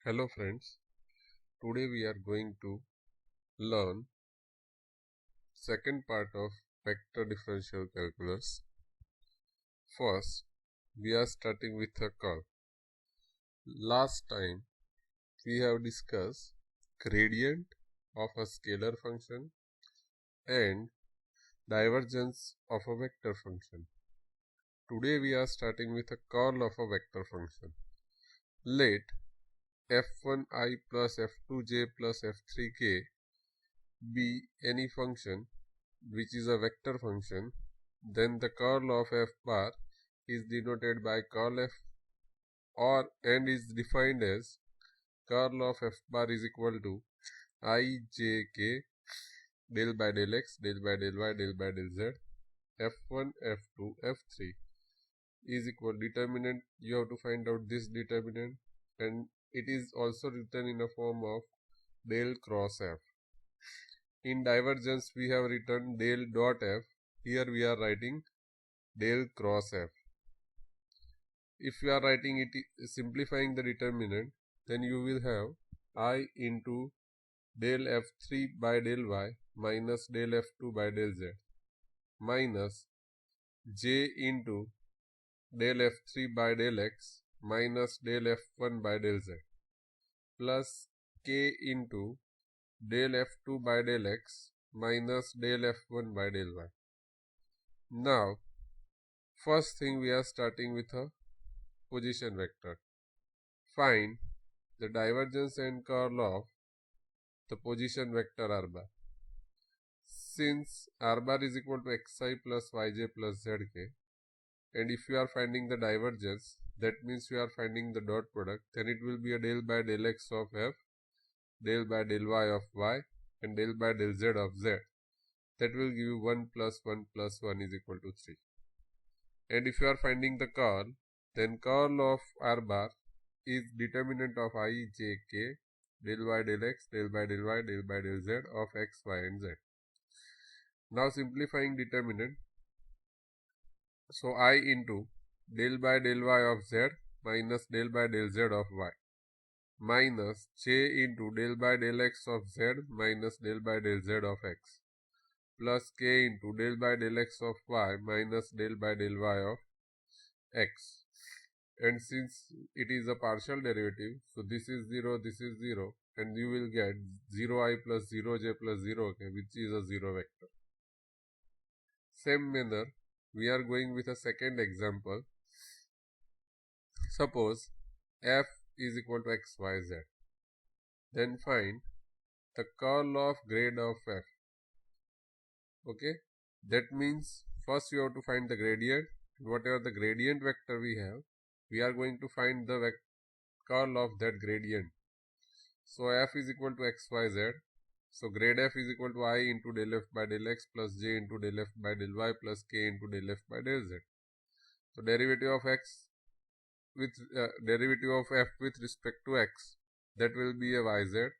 Hello friends, today we are going to learn second part of vector differential calculus. First, we are starting with a curve. Last time we have discussed gradient of a scalar function and divergence of a vector function. Today we are starting with a curl of a vector function. Let f1i plus f2j plus f3k be any function which is a vector function, then the curl of f bar is denoted by curl f and is defined as curl of f bar is equal to ijk del by del x del by del y del by del z f1 f2 f3 is equal determinant. You have to find out this determinant, and it is also written in a form of del cross f. In divergence we have written del dot f. Here we are writing del cross f. If you are writing it simplifying the determinant, then you will have I into del f3 by del y minus del f2 by del z minus j into del f3 by del x minus del f1 by del z plus k into del f2 by del x minus del f1 by del y. Now, first thing we are starting with a position vector. Find the divergence and curl of the position vector r bar. Since r bar is equal to xi plus yj plus zk, and if you are finding the divergence, that means you are finding the dot product, then it will be a del by del x of f, del by del y of y, and del by del z of z. That will give you 1 plus 1 plus 1 is equal to 3. And if you are finding the curl, then curl of r bar is determinant of I, j, k, del y, del x, del by del y, del by del z of x, y and z. Now simplifying determinant, so I into del by del y of z minus del by del z of y minus j into del by del x of z minus del by del z of x plus k into del by del x of y minus del by del y of x. And since it is a partial derivative, so this is 0, and you will get 0i plus 0j plus 0k, which is a 0 vector. Same manner, we are going with a second example. Suppose f is equal to x, y, z. Then find the curl of grade of f. Okay, that means first you have to find the gradient. Whatever the gradient vector we have, we are going to find the curl of that gradient. So f is equal to x, y, z. So grade f is equal to I into del f by del x plus j into del f by del y plus k into del f by del z. So derivative of x with derivative of f with respect to x, that will be a yz.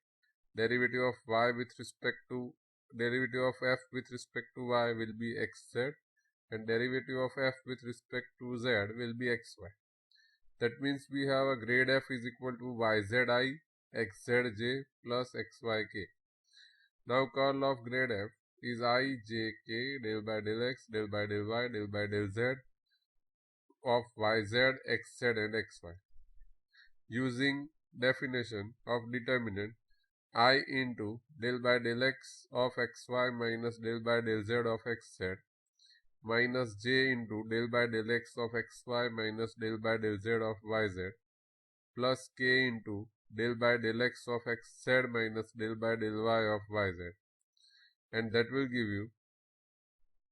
Derivative of y with respect to derivative of f with respect to y will be xz, and derivative of f with respect to z will be xy. That means we have a grade f is equal to yzi xzj plus xyk. Now curl of grade f is ijk del by del x del by del y del by del z of yz, xz and xy. Using definition of determinant, I into del by del x of xy minus del by del z of xz minus j into del by del x of xy minus del by del z of yz plus k into del by del x of xz minus del by del y of yz, and that will give you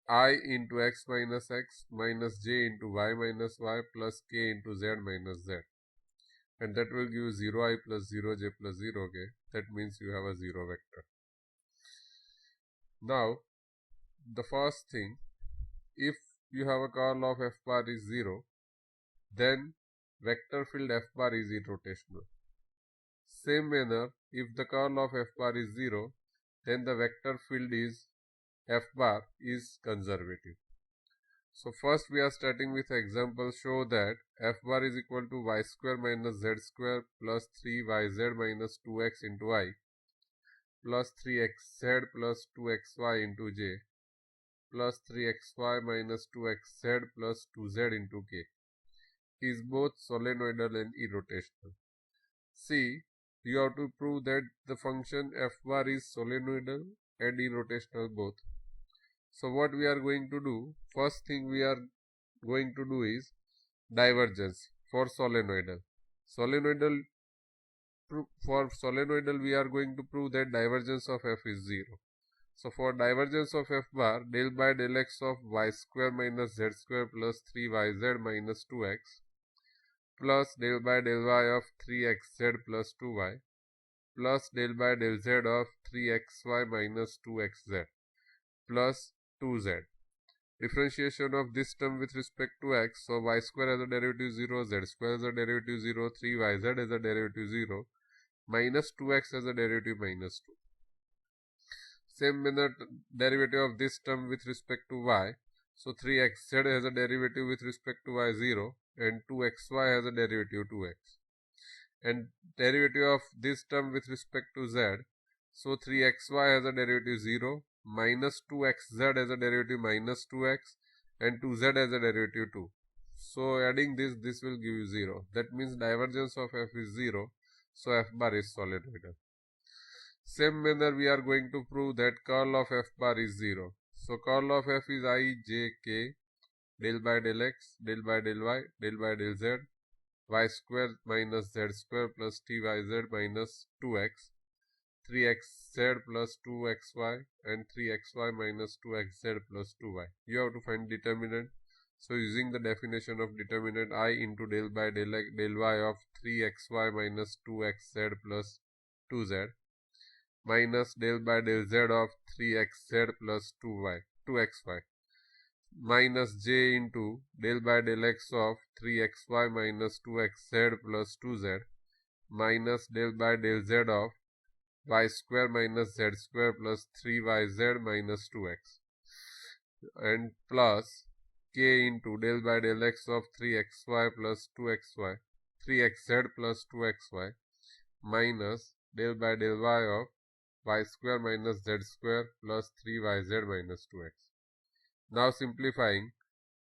I into x minus j into y minus y plus k into z minus z, and that will give you 0i plus 0j plus 0k. That means you have a 0 vector. Now, the first thing, if you have a curl of f bar is 0, then vector field f bar is irrotational. Same manner, if the curl of f bar is 0, then the vector field is f bar is conservative. So first we are starting with example. Show that f bar is equal to y square minus z square plus 3yz minus 2x into I plus 3xz plus 2xy into j plus 3xy minus 2xz plus 2z into k is both solenoidal and irrotational. See, you have to prove that the function f bar is solenoidal and irrotational both. So what we are going to do, first thing we are going to do is divergence for solenoidal. For solenoidal we are going to prove that divergence of f is 0. So for divergence of f bar, del by del x of y square minus z square plus 3yz minus 2x plus del by del y of 3xz plus 2y plus del by del z of 3xy minus 2xz plus 2z. Differentiation of this term with respect to x, so y square has a derivative 0, z square has a derivative 0, 3yz has a derivative 0, minus 2x has a derivative minus 2. Same manner, derivative of this term with respect to y, so 3xz has a derivative with respect to y 0 and 2xy has a derivative 2x. And derivative of this term with respect to z, so 3xy has a derivative 0, minus 2xz has a derivative minus 2x and 2z has a derivative 2. So adding this will give you 0. That means divergence of f is 0, so f bar is solenoidal. Same manner we are going to prove that curl of f bar is 0. So curl of f is I, j, k, del by del x, del by del y, del by del z, y square minus z square plus tyz minus 2x, 3xz plus 2xy and 3xy minus 2xz plus 2y. You have to find determinant. So using the definition of determinant, I into del by del x del y of 3xy minus 2xz plus 2z minus del by del z of 3xz plus 2xy minus j into del by del x of 3xy minus 2xz plus 2z minus del by del z of y square minus z square plus 3yz minus 2x and plus k into del by del x of 3xy plus 2xy 3xz plus 2xy minus del by del y of y square minus z square plus 3yz minus 2x. Now simplifying,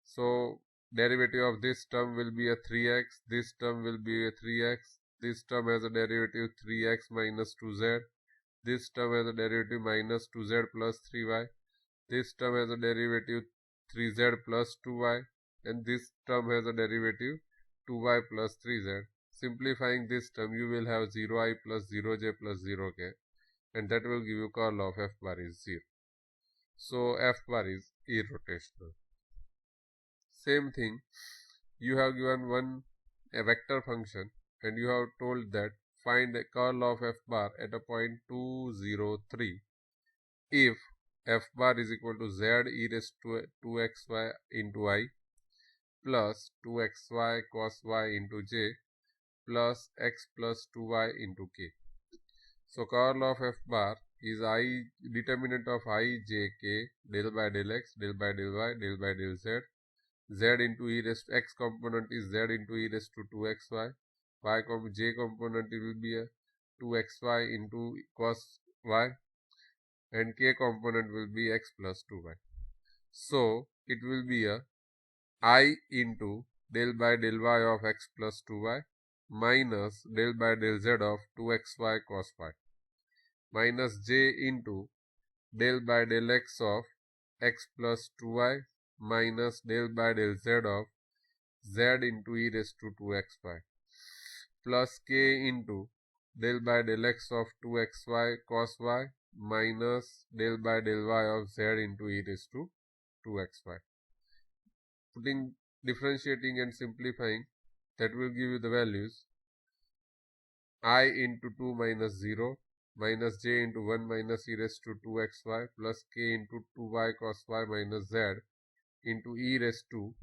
so derivative of this term will be a 3x, this term will be a 3x, this term has a derivative 3x minus 2z, this term has a derivative minus 2z plus 3y, this term has a derivative 3z plus 2y, and this term has a derivative 2y plus 3z. Simplifying this term, you will have 0i plus 0j plus 0k, and that will give you curl of f bar is 0. So f bar is irrotational. Same thing, you have given a vector function and you have told that find a curl of f bar at a point 2, 0, 3 if f bar is equal to z e raised to 2xy into I plus 2xy cos y into j plus x plus 2y into k. So curl of f bar is I, determinant of I, j, k, del by del x, del by del y, del by del z, z into e raised to x component is z into e raised to 2xy, j component will be a 2xy into cos y, and k component will be x plus 2y. So it will be a I into del by del y of x plus 2y minus del by del z of 2xy cos y minus j into del by del x of x plus 2y minus del by del z of z into e raised to 2xy plus k into del by del x of 2xy cos y minus del by del y of z into e raised to 2xy. Differentiating and simplifying, that will give you the values I into 2 minus 0 minus j into 1 minus e raised to 2xy plus k into 2y cos y minus z into e raised to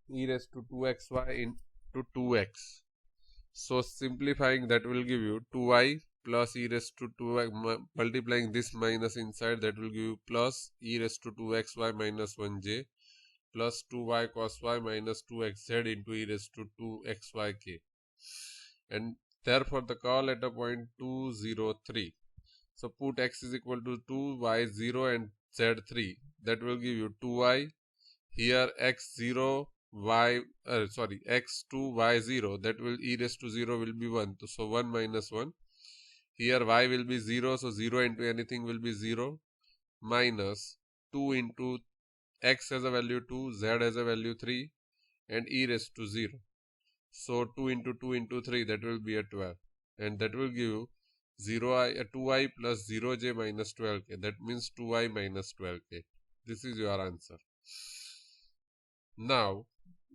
2xy into 2x. So simplifying, that will give you 2y plus e raised to 2x, multiplying this minus inside, that will give you plus e raised to 2xy minus 1j plus 2y cos y minus 2xz into e raised to 2xyk. And therefore the curve at a point 2, 0, 3. So put x is equal to 2, y 0 and z 3. That will give you 2y. Here x 0, y, x2, y 0. That will e raised to 0 will be 1. So 1 minus 1. Here y will be 0. So 0 into anything will be 0. Minus 2 into x has a value 2, z has a value 3. And e raised to 0. So 2 into 2 into 3, that will be a 12. And that will give you 2i plus 0j minus 12k. That means 2i minus 12k. This is your answer. Now,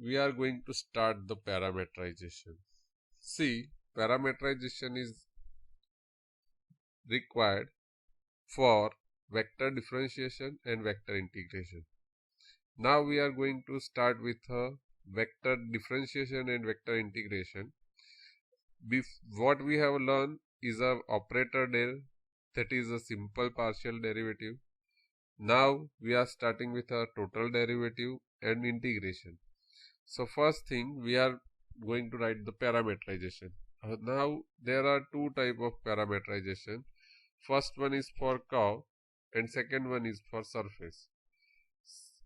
we are going to start the parametrization. See, parametrization is required for vector differentiation and vector integration. Now we are going to start with a vector differentiation and vector integration. What we have learned is a operator del, that is a simple partial derivative. Now we are starting with a total derivative and integration. So first thing, we are going to write the parametrization. Now there are two types of parametrization. First one is for curve and second one is for surface.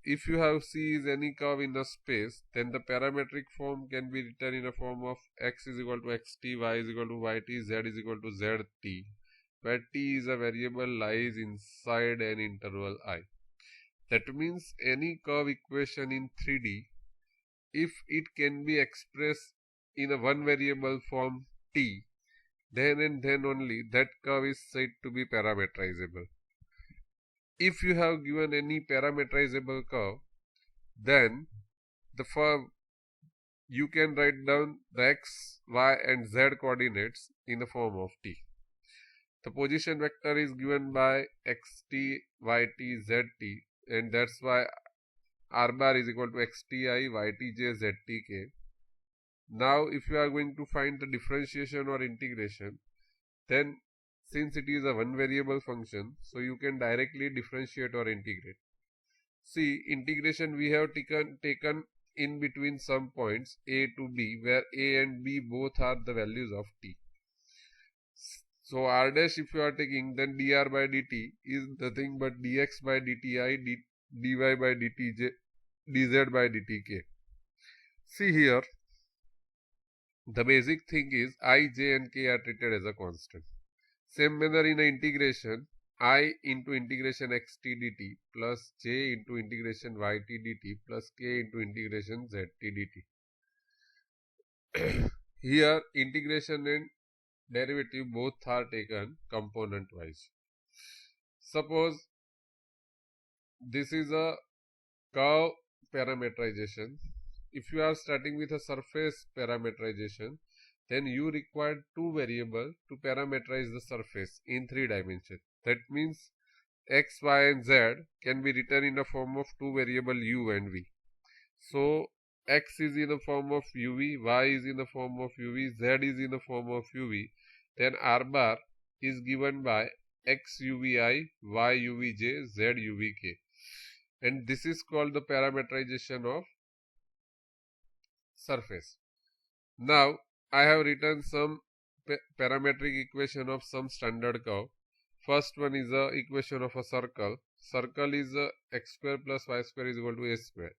If you have C is any curve in a space, then the parametric form can be written in a form of x is equal to xt, y is equal to yt, z is equal to zt, where t is a variable lies inside an interval I. That means any curve equation in 3D, if it can be expressed in a one variable form t, then and then only that curve is said to be parametrizable. If you have given any parametrizable curve, then you can write down the x, y and z coordinates in the form of t. The position vector is given by xt, yt, zt, and that's why r bar is equal to xti, ytj, ztk. Now if you are going to find the differentiation or integration, then since it is a one variable function, so you can directly differentiate or integrate. See, integration we have taken in between some points a to b, where a and b both are the values of t. So r dash if you are taking, then dr by dt is nothing but dx by dti, dy by dtj, dz by dtk. See here, the basic thing is I, j and k are treated as a constant. Same manner in integration, I into integration xt dt plus j into integration yt dt plus k into integration zt dt. Here integration and derivative both are taken component wise. Suppose this is a curve parametrization. If you are starting with a surface parametrization, then you require two variables to parameterize the surface in 3 dimensions. That means x, y and z can be written in the form of two variables u and v. So x is in the form of uv, y is in the form of uv, z is in the form of uv. Then r bar is given by x uvi, y uvj, z uvk. And this is called the parametrization of surface. Now I have written some parametric equation of some standard curve. First one is the equation of a circle. Circle is x square plus y square is equal to a square.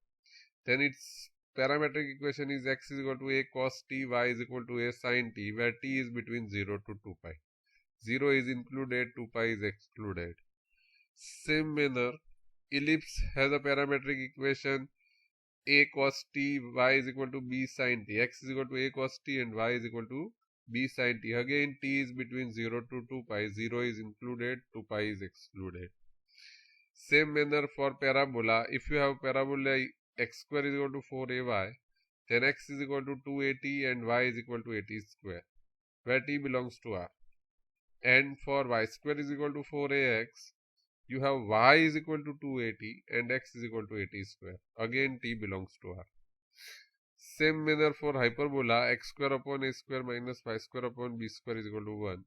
Then its parametric equation is x is equal to a cos t, y is equal to a sin t, where t is between 0 to 2 pi. 0 is included, 2 pi is excluded. Same manner, ellipse has a parametric equation a cos t, y is equal to b sin t, x is equal to a cos t and y is equal to b sin t. Again t is between 0 to 2 pi, 0 is included, 2 pi is excluded. Same manner for parabola, if you have parabola x square is equal to 4ay, then x is equal to 2at and y is equal to at square, where t belongs to r. And for y square is equal to 4ax, you have y is equal to 2at and x is equal to at square. Again t belongs to r. Same manner for hyperbola, x square upon a square minus y square upon b square is equal to 1.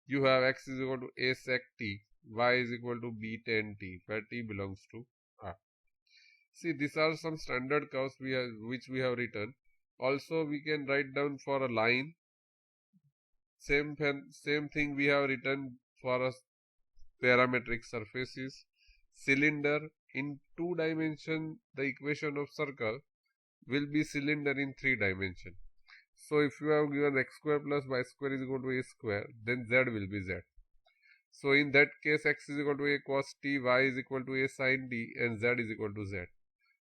you have x is equal to a sec t, y is equal to b tan t, where t belongs to R. See, these are some standard curves which we have written. Also, we can write down for a line. Same thing we have written for a parametric surfaces. Cylinder in 2 dimension, the equation of circle will be cylinder in 3 dimension. So if you have given x square plus y square is equal to a square, then z will be z. So in that case, x is equal to a cos t, y is equal to a sin t, and z is equal to z.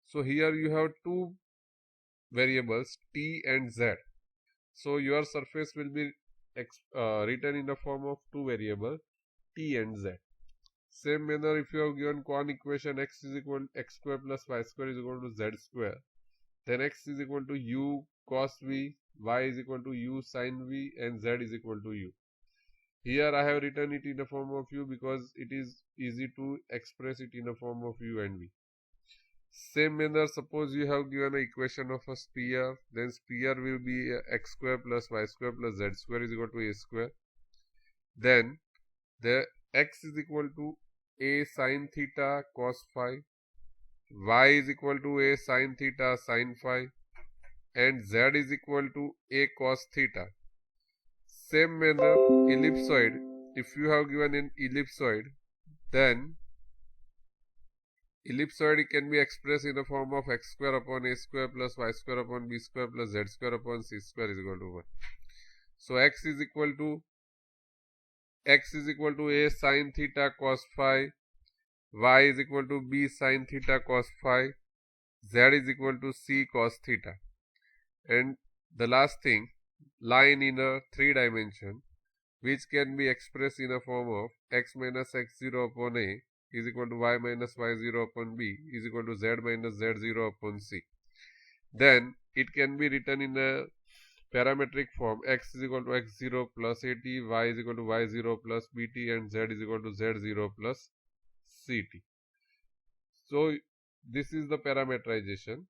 So here you have two variables t and z. So your surface will be written in the form of two variables t and z. Same manner, if you have given Kohn equation x is equal to x square plus y square is equal to z square, then x is equal to u cos v, y is equal to u sin v, and z is equal to u. Here I have written it in the form of u because it is easy to express it in the form of u and v. Same manner, suppose you have given an equation of a sphere, then sphere will be x square plus y square plus z square is equal to a square. Then the x is equal to a sin theta cos phi, y is equal to a sin theta sin phi, and z is equal to a cos theta. Same manner, ellipsoid, if you have given an ellipsoid, then ellipsoid can be expressed in the form of x square upon a square plus y square upon b square plus z square upon c square is equal to 1. So x is equal to a sin theta cos phi, y is equal to b sin theta cos phi, z is equal to c cos theta. And the last thing, line in a 3 dimension, which can be expressed in a form of x minus x0 upon a is equal to y minus y0 upon b is equal to z minus z0 upon c. Then it can be written in a parametric form, x is equal to x0 plus at, y is equal to y0 plus bt, and z is equal to z0 plus ct. So this is the parametrization.